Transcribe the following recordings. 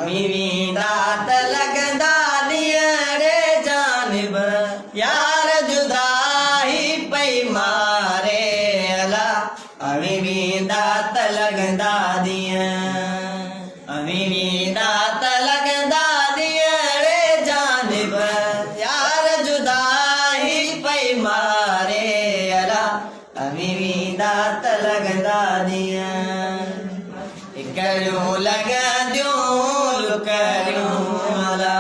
अमीवी दात लगदा दिया रे जानिब यार जुदाई पई मारे अला अमीवी दात लगदा दिया अमीवी दात लगदा दिया रे जानिब यार जुदाई पई मारे अला अमीवी दात लगदा दिया करूं लगदियूं लुकरियूं अला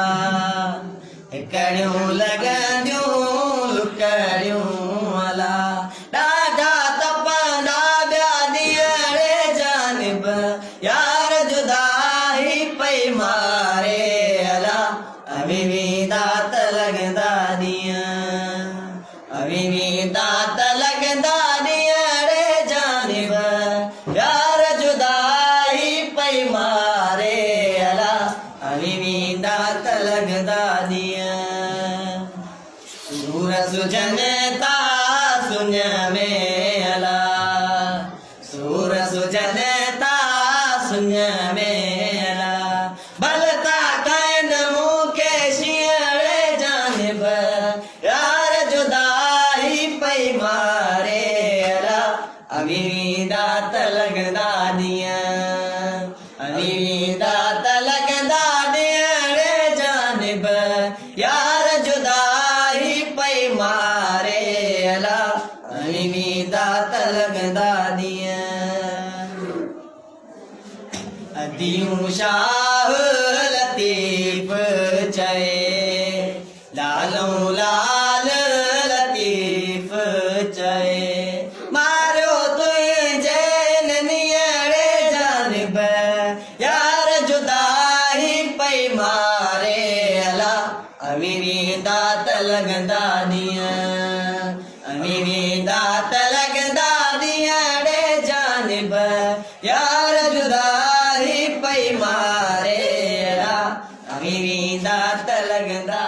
करूं लगदियूं लुकरियूं अला ॾाढा तपंदा ॿिया ॾींहं रे जानिब यार जुदाई पई मारे अला अमीवी दात लगदा ॾींहं अमीवी दात लगदा ॾींहं रे जानिब यार जुदाई पई मारे अला अमीवी दात लगदा दिया सूर सुजनता सुन में अला सूर सुजनता सुन में अला भलता कैन मुखे शियरे जानिब यार जुदाई पई मारे अला अमीवी दात लगदा दिया अमीवी दात लगदा दिया रे जानिब यार जुदाई पई मारे अला अमीवी दात लगदा दिया अदियूं शाह लतीफ चए लालों लाल लतीफ चए मारो तुझे ननियरे जानिब यार जुदाई पई मारे अला अमीवी दात लगदा दिया अमीवी दात लगदा दिया रे जानिब यार जुदाई पई मारे अला अमीवी दात लगदा